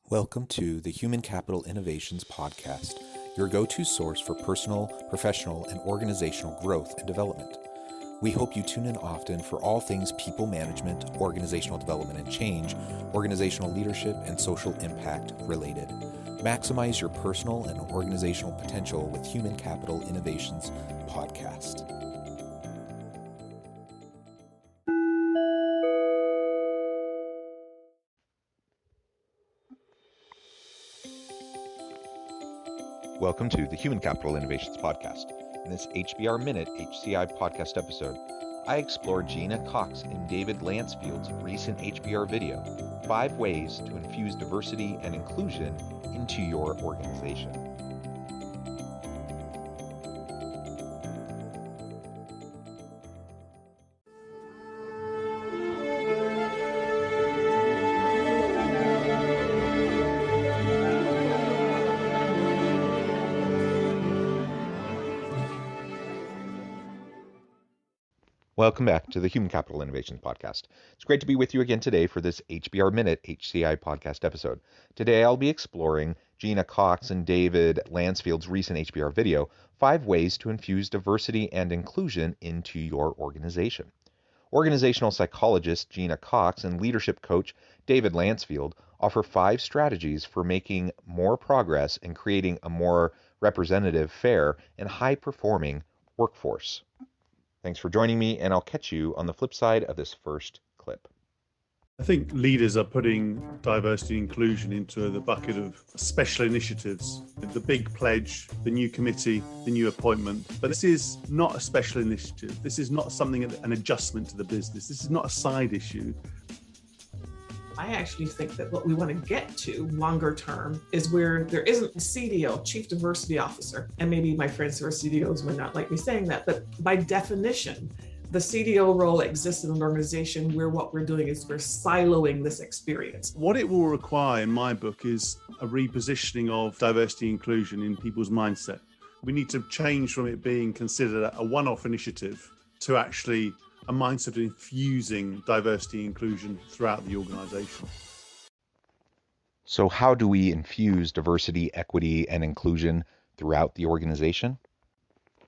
Welcome to the Human Capital Innovations Podcast, your go-to source for personal, professional, and organizational growth and development. We hope you tune in often for all things people management, organizational development and change, organizational leadership, and social impact related. Maximize your personal and organizational potential with Human Capital Innovations Podcast. Welcome to the Human Capital Innovations Podcast. In this HBR Minute HCI podcast episode, I explore Gena Cox and David Lancefield's recent HBR video, 5 Ways to Infuse Diversity and Inclusion into Your Organization. Welcome back to the Human Capital Innovations Podcast. It's great to be with you again today for this HBR Minute HCI podcast episode. Today I'll be exploring Gena Cox and David Lancefield's recent HBR video, 5 Ways to Infuse Diversity and Inclusion into Your Organization. Organizational psychologist Gena Cox and leadership coach David Lancefield offer 5 strategies for making more progress in creating a more representative, fair, and high-performing workforce. Thanks for joining me, and I'll catch you on the flip side of this first clip. I think leaders are putting diversity and inclusion into the bucket of special initiatives, the big pledge, the new committee, the new appointment. But this is not a special initiative. This is not something, an adjustment to the business. This is not a side issue. I actually think that what we want to get to longer term is where there isn't a CDO, Chief Diversity Officer, and maybe my friends who are CDOs would not like me saying that, but by definition, the CDO role exists in an organization where what we're doing is we're siloing this experience. What it will require, in my book, is a repositioning of diversity and inclusion in people's mindset. We need to change from it being considered a one-off initiative to actually a mindset of infusing diversity and inclusion throughout the organization. So how do we infuse diversity, equity, and inclusion throughout the organization?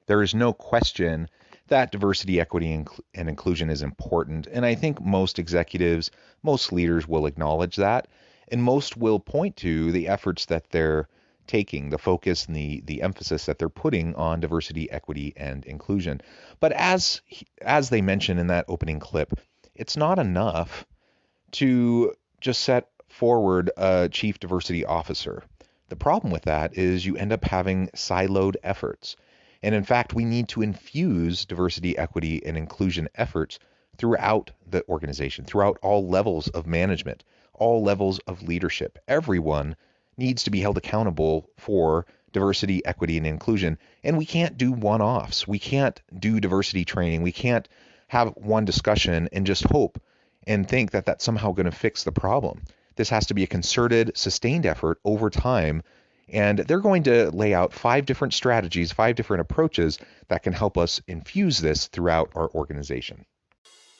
There is no question that diversity, equity, and inclusion is important, and I think most executives, most leaders will acknowledge that, and most will point to the efforts that they're taking, the focus and the emphasis that they're putting on diversity, equity, and inclusion. But as they mentioned in that opening clip, it's not enough to just set forward a chief diversity officer. The problem with that is you end up having siloed efforts. And in fact, we need to infuse diversity, equity, and inclusion efforts throughout the organization, throughout all levels of management, all levels of leadership. Everyone needs to be held accountable for diversity, equity, and inclusion. And we can't do one-offs. We can't do diversity training. We can't have one discussion and just hope and think that that's somehow going to fix the problem. This has to be a concerted, sustained effort over time. And they're going to lay out 5 different strategies, 5 different approaches that can help us infuse this throughout our organization.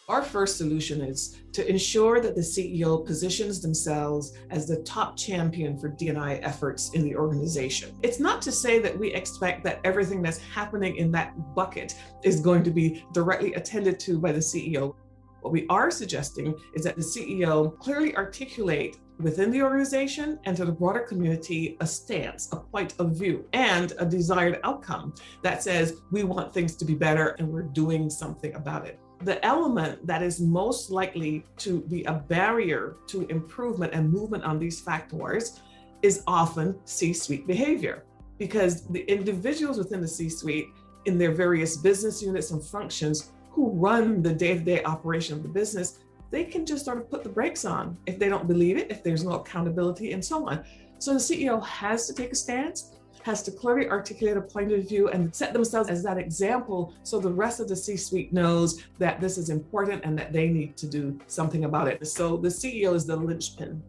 Our first solution is to ensure that the CEO positions themselves as the top champion for D&I efforts in the organization. It's not to say that we expect that everything that's happening in that bucket is going to be directly attended to by the CEO. What we are suggesting is that the CEO clearly articulate within the organization and to the broader community a stance, a point of view, and a desired outcome that says we want things to be better and we're doing something about it. The element that is most likely to be a barrier to improvement and movement on these factors is often C-suite behavior, because the individuals within the C-suite in their various business units and functions who run the day-to-day operation of the business, they can just sort of put the brakes on if they don't believe it, if there's no accountability, and so on. So the CEO has to take a stance, has to clearly articulate a point of view and set themselves as that example so the rest of the C-suite knows that this is important and that they need to do something about it. So the CEO is the linchpin.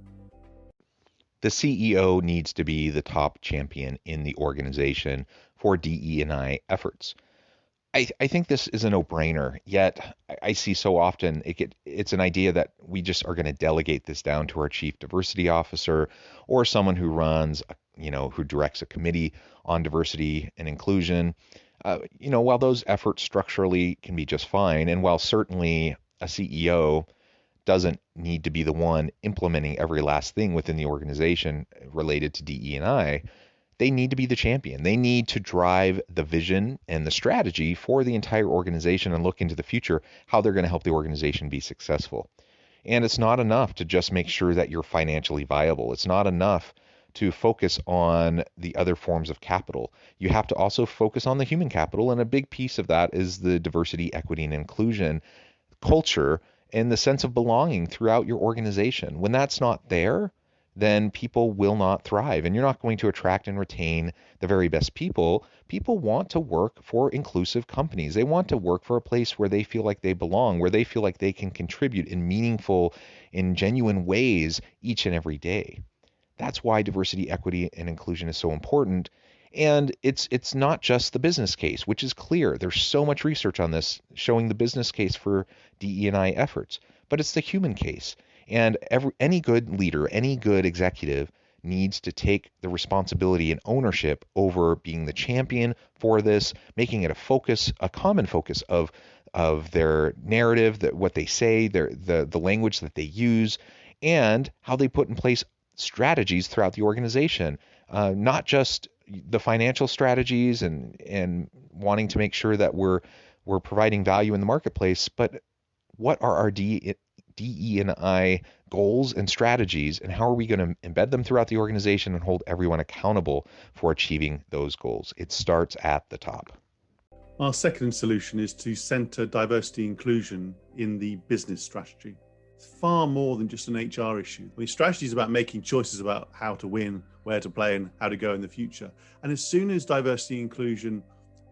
The CEO needs to be the top champion in the organization for DE&I efforts. I think this is a no-brainer, yet I see so often it's an idea that we just are going to delegate this down to our chief diversity officer or someone who runs, who directs a committee on diversity and inclusion. While those efforts structurally can be just fine, and while certainly a CEO doesn't need to be the one implementing every last thing within the organization related to DE&I, they need to be the champion. They need to drive the vision and the strategy for the entire organization and look into the future, how they're going to help the organization be successful. And it's not enough to just make sure that you're financially viable. It's not enough to focus on the other forms of capital. You have to also focus on the human capital, and a big piece of that is the diversity, equity, and inclusion culture and the sense of belonging throughout your organization. When that's not there, then people will not thrive, and you're not going to attract and retain the very best people. People want to work for inclusive companies. They want to work for a place where they feel like they belong, where they feel like they can contribute in meaningful, in genuine ways each and every day. That's why diversity, equity, and inclusion is so important. And it's not just the business case, which is clear. There's so much research on this showing the business case for DE&I efforts, but it's the human case. And any good leader, any good executive needs to take the responsibility and ownership over being the champion for this, making it a common focus of their narrative, that what they say, the language that they use, and how they put in place strategies throughout the organization, not just the financial strategies and wanting to make sure that we're providing value in the marketplace, but what are our DE&I goals and strategies, and how are we going to embed them throughout the organization and hold everyone accountable for achieving those goals? It starts at the top. Our second solution is to center diversity inclusion in the business strategy. It's far more than just an HR issue. I mean, strategy is about making choices about how to win, where to play, and how to go in the future. And as soon as diversity inclusion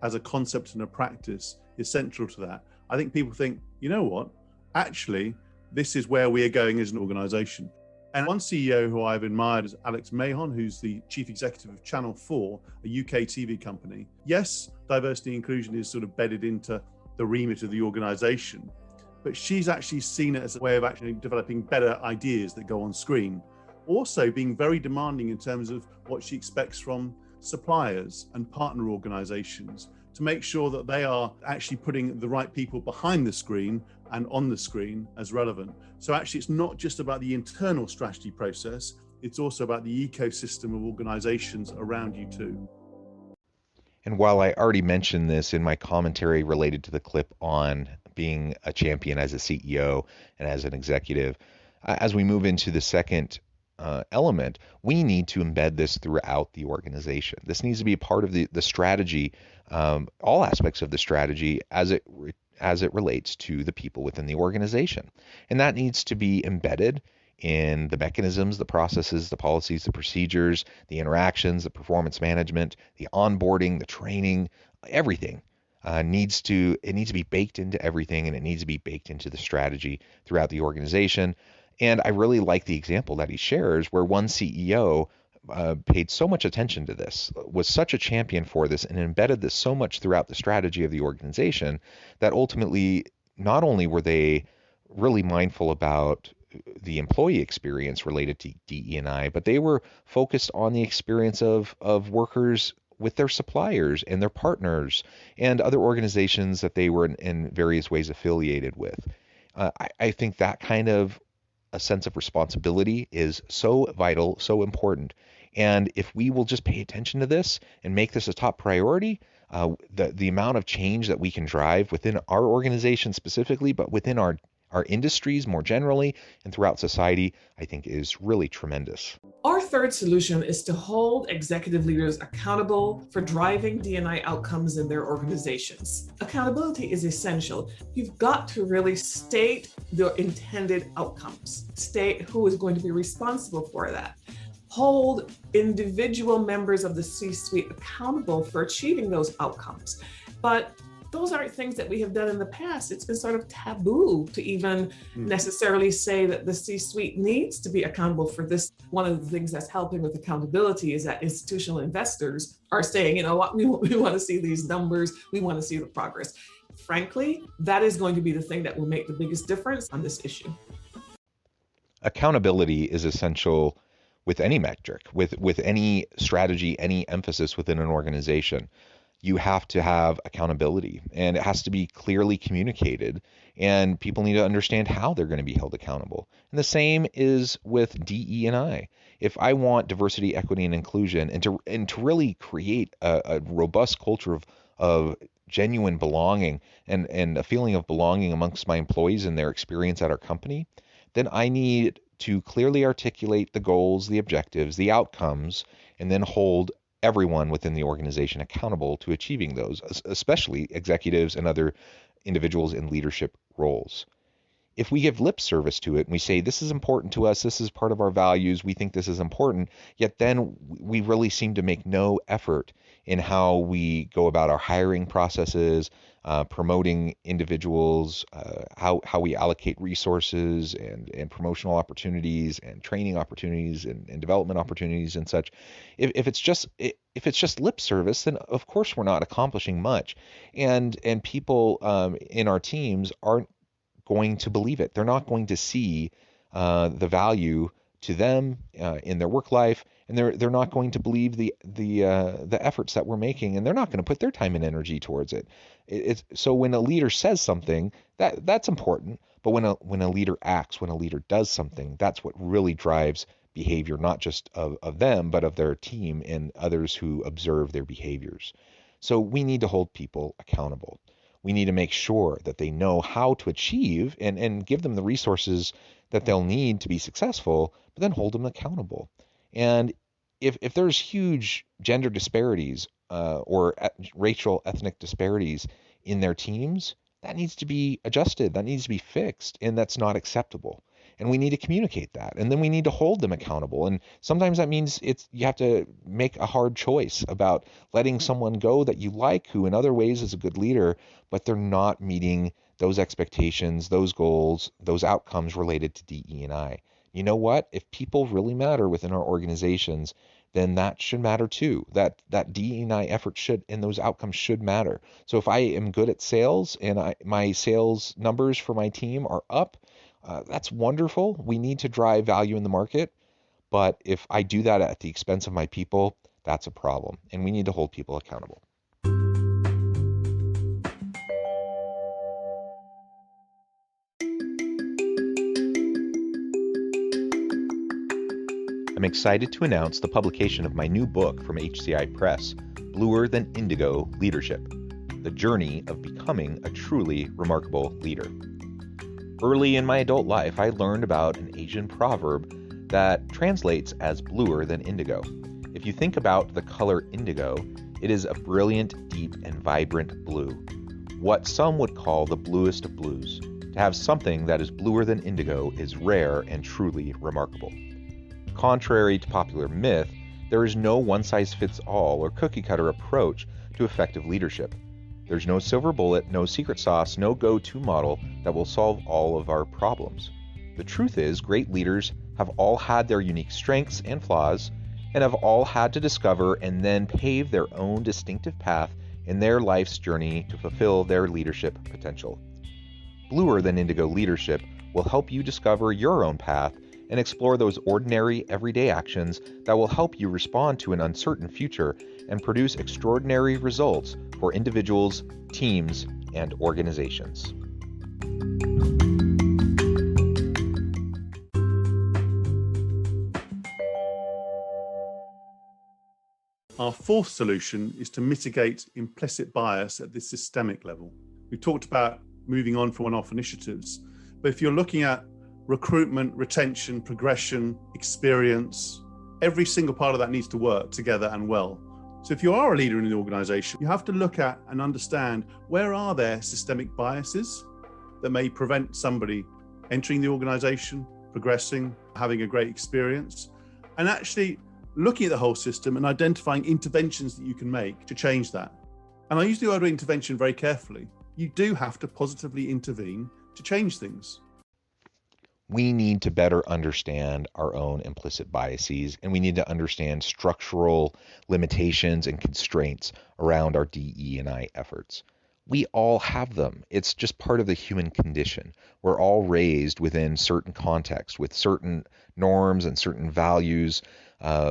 as a concept and a practice is central to that, I think people think, you know what, actually, this is where we are going as an organization. And one CEO who I've admired is Alex Mahon, who's the chief executive of Channel 4, a UK TV company. Yes, diversity and inclusion is sort of bedded into the remit of the organization, but she's actually seen it as a way of actually developing better ideas that go on screen. Also being very demanding in terms of what she expects from suppliers and partner organizations to make sure that they are actually putting the right people behind the screen and on the screen as relevant. So actually it's not just about the internal strategy process, it's also about the ecosystem of organizations around you too. And while I already mentioned this in my commentary related to the clip on being a champion as a CEO and as an executive, as we move into the second element, we need to embed this throughout the organization. This needs to be a part of the strategy, all aspects of the strategy as it relates to the people within the organization. And that needs to be embedded in the mechanisms, the processes, the policies, the procedures, the interactions, the performance management, the onboarding, the training, everything. Needs to be baked into everything, and it needs to be baked into the strategy throughout the organization. And I really like the example that he shares where one CEO paid so much attention to this, was such a champion for this, and embedded this so much throughout the strategy of the organization that ultimately not only were they really mindful about the employee experience related to DE&I, but they were focused on the experience of workers with their suppliers and their partners and other organizations that they were in various ways affiliated with. I think that kind of a sense of responsibility is so vital, so important. And if we will just pay attention to this and make this a top priority, the amount of change that we can drive within our organization specifically, but within our industries more generally and throughout society, I think is really tremendous. Our third solution is to hold executive leaders accountable for driving D&I outcomes in their organizations. Accountability is essential. You've got to really state the intended outcomes, state who is going to be responsible for that. Hold individual members of the C-suite accountable for achieving those outcomes. But those aren't things that we have done in the past. It's been sort of taboo to even necessarily say that the C-suite needs to be accountable for this. One of the things that's helping with accountability is that institutional investors are saying, you know what, we want to see these numbers, we want to see the progress. Frankly, that is going to be the thing that will make the biggest difference on this issue. Accountability is essential with any metric, with any strategy, any emphasis within an organization. You have to have accountability, and it has to be clearly communicated, and people need to understand how they're going to be held accountable. And the same is with DE&I. If I want diversity, equity, and inclusion, and to really create a robust culture of genuine belonging and a feeling of belonging amongst my employees and their experience at our company, then I need to clearly articulate the goals, the objectives, the outcomes, and then hold everyone within the organization accountable to achieving those, especially executives and other individuals in leadership roles. If we give lip service to it and we say, this is important to us, this is part of our values, we think this is important, yet then we really seem to make no effort in how we go about our hiring processes, promoting individuals, how we allocate resources and promotional opportunities and training opportunities and development opportunities and such. If it's just lip service, then of course we're not accomplishing much, and people in our teams aren't going to believe it. They're not going to see the value to them in their work life, and they're not going to believe the efforts that we're making, and they're not going to put their time and energy towards it. So when a leader says something, that's important, but when a leader acts, when a leader does something, that's what really drives behavior, not just of them, but of their team and others who observe their behaviors. So we need to hold people accountable. We need to make sure that they know how to achieve and give them the resources that they'll need to be successful, but then hold them accountable. And if there's huge gender disparities or racial ethnic disparities in their teams, that needs to be adjusted, that needs to be fixed, and that's not acceptable. And we need to communicate that, and then we need to hold them accountable. And sometimes that means you have to make a hard choice about letting someone go that you like, who in other ways is a good leader, but they're not meeting those expectations, those goals, those outcomes related to DE&I. You know what? If people really matter within our organizations, then that should matter too. That DE&I effort should, and those outcomes should matter. So if I am good at sales and my sales numbers for my team are up, that's wonderful. We need to drive value in the market. But if I do that at the expense of my people, that's a problem. And we need to hold people accountable. I'm excited to announce the publication of my new book from HCI Press, Bluer Than Indigo Leadership: The Journey of Becoming a Truly Remarkable Leader. Early in my adult life, I learned about an Asian proverb that translates as bluer than indigo. If you think about the color indigo, it is a brilliant, deep, and vibrant blue, what some would call the bluest of blues. To have something that is bluer than indigo is rare and truly remarkable. Contrary to popular myth, there is no one-size-fits-all or cookie-cutter approach to effective leadership. There's no silver bullet, no secret sauce, no go-to model that will solve all of our problems. The truth is, great leaders have all had their unique strengths and flaws, and have all had to discover and then pave their own distinctive path in their life's journey to fulfill their leadership potential. Bluer Than Indigo Leadership will help you discover your own path and explore those ordinary, everyday actions that will help you respond to an uncertain future and produce extraordinary results for individuals, teams, and organizations. Our fourth solution is to mitigate implicit bias at the systemic level. We've talked about moving on from one-off initiatives, but if you're looking at recruitment, retention, progression, experience, every single part of that needs to work together and well. So if you are a leader in the organization, you have to look at and understand, where are there systemic biases that may prevent somebody entering the organization, progressing, having a great experience, and actually looking at the whole system and identifying interventions that you can make to change that. And I use the word intervention very carefully. You do have to positively intervene to change things. We need to better understand our own implicit biases, and we need to understand structural limitations and constraints around our DE&I efforts. We all have them. It's just part of the human condition. We're all raised within certain contexts with certain norms and certain values,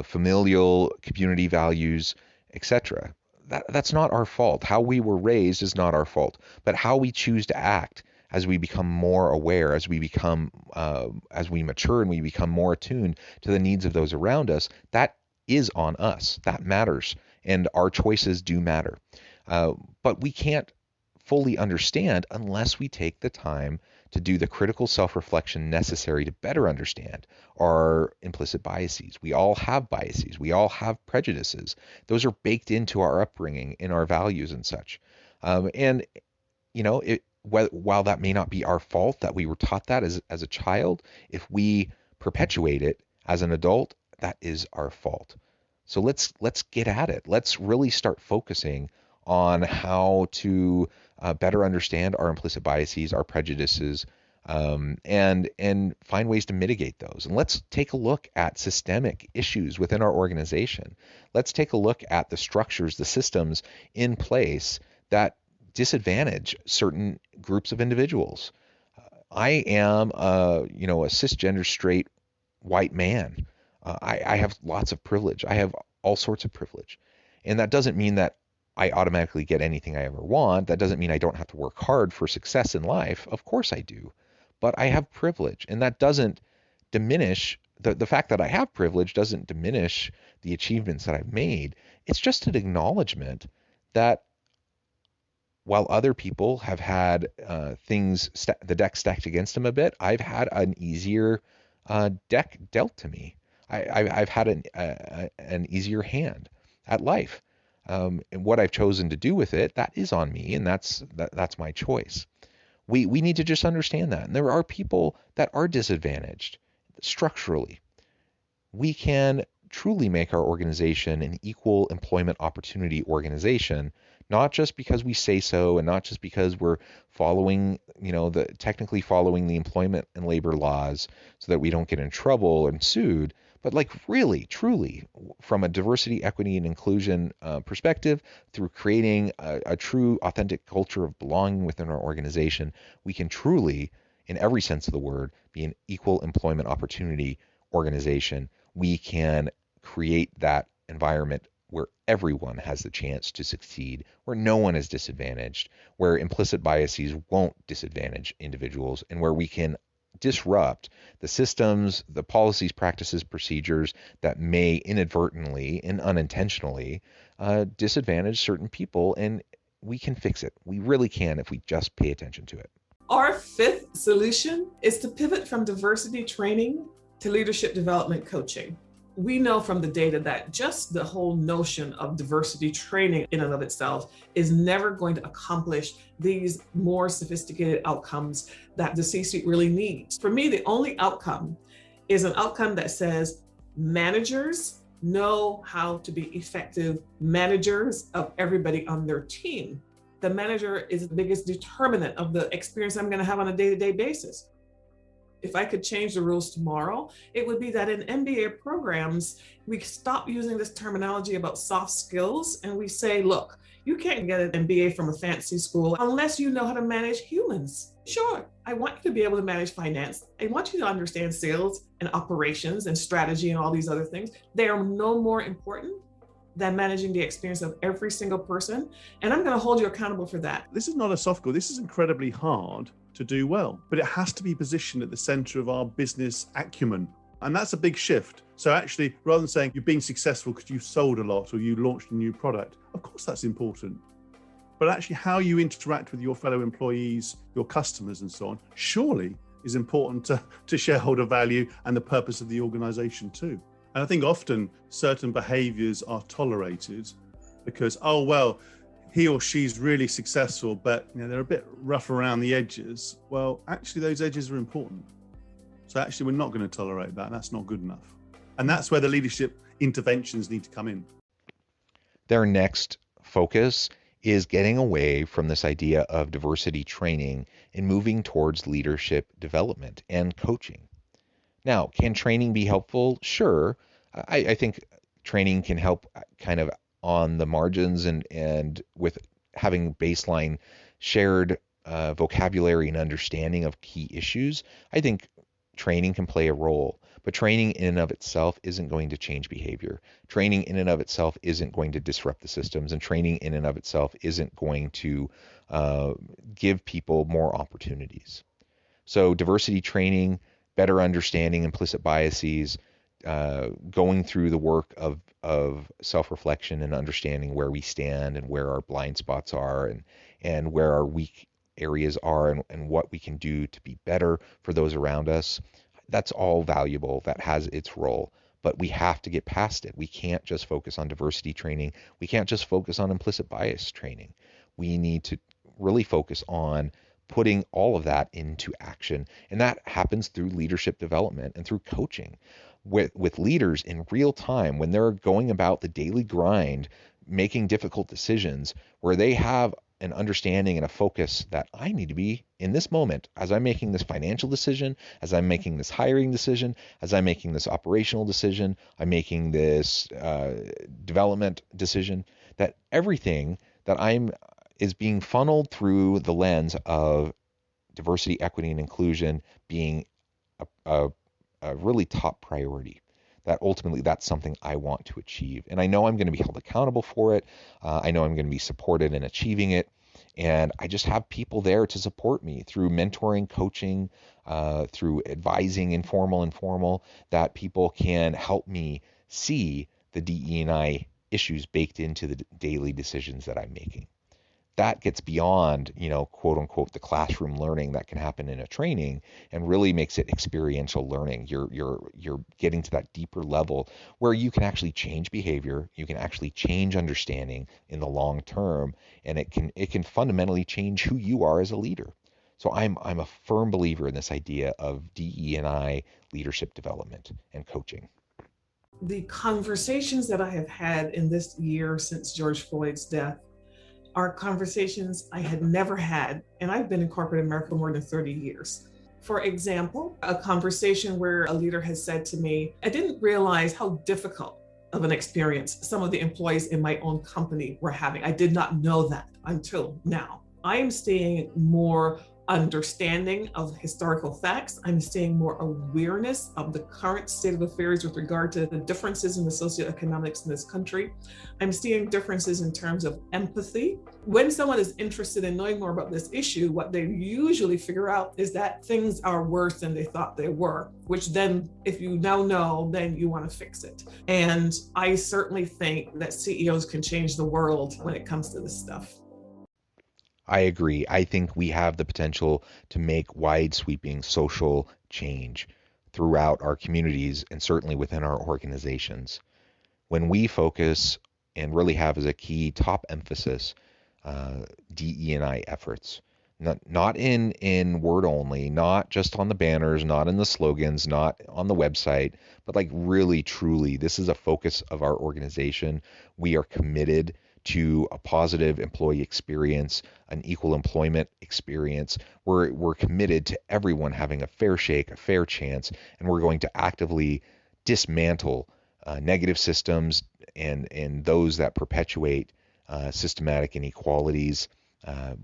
familial, community values, etc. That's not our fault. How we were raised is not our fault, but how we choose to act as we become more aware, as we mature and we become more attuned to the needs of those around us, that is on us. That matters, and our choices do matter. But we can't fully understand unless we take the time to do the critical self-reflection necessary to better understand our implicit biases. We all have biases. We all have prejudices. Those are baked into our upbringing, in our values and such. And while that may not be our fault that we were taught that as a child, if we perpetuate it as an adult, that is our fault. So let's get at it. Let's really start focusing on how to better understand our implicit biases, our prejudices, and find ways to mitigate those. And let's take a look at systemic issues within our organization. Let's take a look at the structures, the systems in place that disadvantage certain groups of individuals. I am a cisgender straight white man. I have lots of privilege. I have all sorts of privilege. And that doesn't mean that I automatically get anything I ever want. That doesn't mean I don't have to work hard for success in life. Of course I do. But I have privilege, and that doesn't diminish the fact that I have privilege doesn't diminish the achievements that I've made. It's just an acknowledgement that while other people have had the deck stacked against them a bit, I've had an easier deck dealt to me. I've had an easier hand at life. And what I've chosen to do with it, that is on me, and that's my choice. We need to just understand that. And there are people that are disadvantaged structurally. We can truly make our organization an equal employment opportunity organization, not just because we say so and not just because we're following, technically following the employment and labor laws so that we don't get in trouble and sued, but like really, truly, from a diversity, equity, and inclusion perspective, through creating a true, authentic culture of belonging within our organization, we can truly, in every sense of the word, be an equal employment opportunity organization. We can create that environment where everyone has the chance to succeed, where no one is disadvantaged, where implicit biases won't disadvantage individuals, and where we can disrupt the systems, the policies, practices, procedures that may inadvertently and unintentionally disadvantage certain people, and we can fix it. We really can if we just pay attention to it. Our fifth solution is to pivot from diversity training to leadership development coaching. We know from the data that just the whole notion of diversity training in and of itself is never going to accomplish these more sophisticated outcomes that the C-suite really needs. For me, the only outcome is an outcome that says managers know how to be effective managers of everybody on their team. The manager is the biggest determinant of the experience I'm going to have on a day-to-day basis. If I could change the rules tomorrow, it would be that in MBA programs, we stop using this terminology about soft skills and we say, look, you can't get an MBA from a fancy school unless you know how to manage humans. Sure, I want you to be able to manage finance. I want you to understand sales and operations and strategy and all these other things. They are no more important than managing the experience of every single person. And I'm going to hold you accountable for that. This is not a soft skill. This is incredibly hard to do well, but it has to be positioned at the center of our business acumen. And that's a big shift. So actually, rather than saying you've been successful because you sold a lot or you launched a new product, of course that's important. But actually how you interact with your fellow employees, your customers and so on, surely is important to shareholder value and the purpose of the organization too. And I think often certain behaviors are tolerated because, oh, well, he or she's really successful, but they're a bit rough around the edges. Well, actually, those edges are important. So actually, we're not going to tolerate that. That's not good enough. And that's where the leadership interventions need to come in. Their next focus is getting away from this idea of diversity training and moving towards leadership development and coaching. Now, can training be helpful? Sure. I think training can help kind of on the margins and with having baseline shared vocabulary and understanding of key issues. I think training can play a role, but training in and of itself isn't going to change behavior. Training in and of itself isn't going to disrupt the systems, and training in and of itself isn't going to give people more opportunities. So diversity training, better understanding implicit biases, going through the work of self-reflection and understanding where we stand and where our blind spots are and where our weak areas are and what we can do to be better for those around us. That's all valuable. That has its role. But we have to get past it. We can't just focus on diversity training. We can't just focus on implicit bias training. We need to really focus on putting all of that into action. And that happens through leadership development and through coaching with leaders in real time when they're going about the daily grind, making difficult decisions where they have an understanding and a focus that I need to be in this moment as I'm making this financial decision, as I'm making this hiring decision, as I'm making this operational decision, I'm making this development decision, that everything that I'm is being funneled through the lens of diversity, equity, and inclusion being a really top priority. That ultimately that's something I want to achieve. And I know I'm going to be held accountable for it. I know I'm going to be supported in achieving it. And I just have people there to support me through mentoring, coaching, through advising, informal, that people can help me see the DE&I issues baked into the daily decisions that I'm making. That gets beyond, quote unquote, the classroom learning that can happen in a training and really makes it experiential learning. You're getting to that deeper level where you can actually change behavior, you can actually change understanding in the long term, and it can fundamentally change who you are as a leader. So I'm a firm believer in this idea of DE&I leadership development and coaching. The conversations that I have had in this year since George Floyd's death are conversations I had never had, and I've been in corporate America for more than 30 years. For example, a conversation where a leader has said to me, I didn't realize how difficult of an experience some of the employees in my own company were having. I did not know that until now. I am seeing more understanding of historical facts. I'm seeing more awareness of the current state of affairs with regard to the differences in the socioeconomics in this country. I'm seeing differences in terms of empathy. When someone is interested in knowing more about this issue, what they usually figure out is that things are worse than they thought they were, which then, if you now know, then you want to fix it. And I certainly think that CEOs can change the world when it comes to this stuff. I agree. I think we have the potential to make wide sweeping social change throughout our communities and certainly within our organizations. When we focus and really have as a key top emphasis DE&I efforts, not in word only, not just on the banners, not in the slogans, not on the website, but like really truly, this is a focus of our organization. We are committed to a positive employee experience, an equal employment experience. We're committed to everyone having a fair shake, a fair chance, and we're going to actively dismantle negative systems and those that perpetuate systematic inequalities,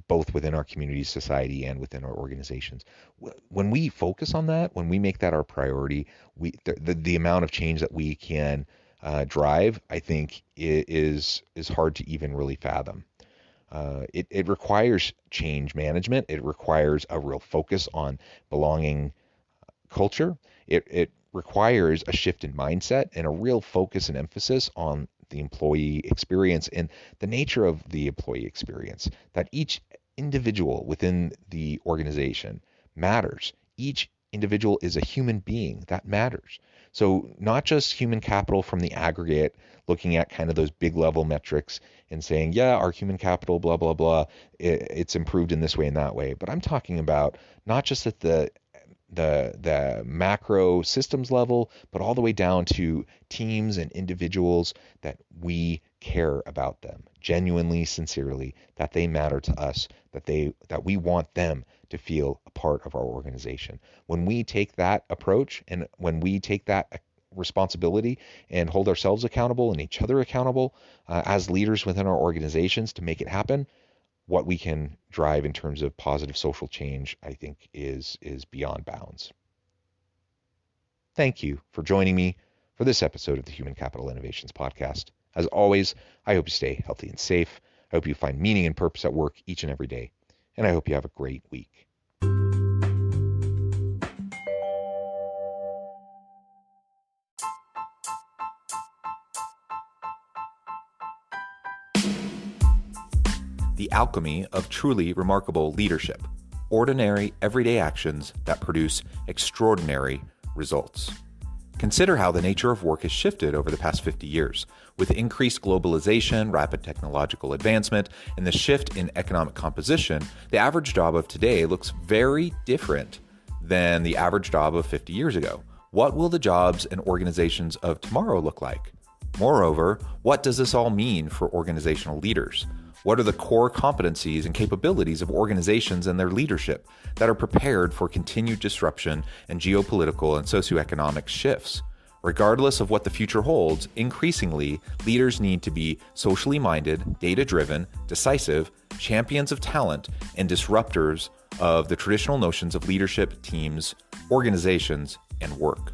both within our community, society, and within our organizations. When we focus on that, when we make that our priority, the amount of change that we can drive, I think, is hard to even really fathom. It requires change management. It requires a real focus on belonging culture. It requires a shift in mindset and a real focus and emphasis on the employee experience and the nature of the employee experience, that each individual within the organization matters. Each individual is a human being that matters. So not just human capital from the aggregate, looking at kind of those big level metrics and saying, yeah, our human capital, blah, blah, blah, it's improved in this way and that way. But I'm talking about not just at the macro systems level, but all the way down to teams and individuals, that we care about them genuinely, sincerely, that they matter to us, that we want them to feel a part of our organization. When we take that approach and when we take that responsibility and hold ourselves accountable and each other accountable as leaders within our organizations to make it happen, what we can drive in terms of positive social change, I think, is beyond bounds. Thank you for joining me for this episode of the Human Capital Innovations Podcast. As always, I hope you stay healthy and safe. I hope you find meaning and purpose at work each and every day. And I hope you have a great week. The alchemy of truly remarkable leadership. Ordinary, everyday actions that produce extraordinary results. Consider how the nature of work has shifted over the past 50 years. With increased globalization, rapid technological advancement, and the shift in economic composition, the average job of today looks very different than the average job of 50 years ago. What will the jobs and organizations of tomorrow look like? Moreover, what does this all mean for organizational leaders? What are the core competencies and capabilities of organizations and their leadership that are prepared for continued disruption and geopolitical and socioeconomic shifts? Regardless of what the future holds, increasingly, leaders need to be socially minded, data-driven, decisive, champions of talent, and disruptors of the traditional notions of leadership, teams, organizations, and work.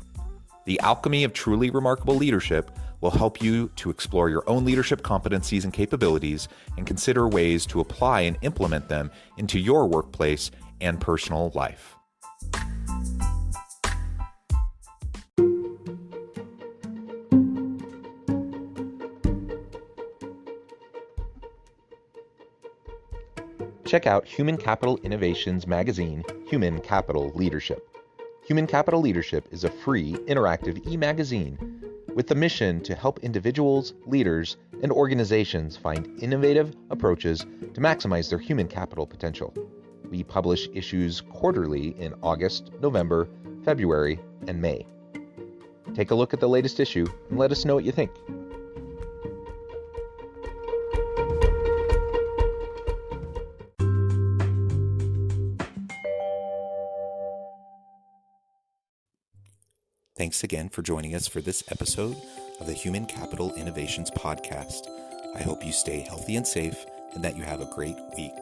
The alchemy of truly remarkable leadership will help you to explore your own leadership competencies and capabilities and consider ways to apply and implement them into your workplace and personal life. Check out Human Capital Innovations magazine, Human Capital Leadership. Human Capital Leadership is a free, interactive e-magazine with the mission to help individuals, leaders, and organizations find innovative approaches to maximize their human capital potential. We publish issues quarterly in August, November, February, and May. Take a look at the latest issue and let us know what you think. Thanks again for joining us for this episode of the Human Capital Innovations Podcast. I hope you stay healthy and safe and that you have a great week.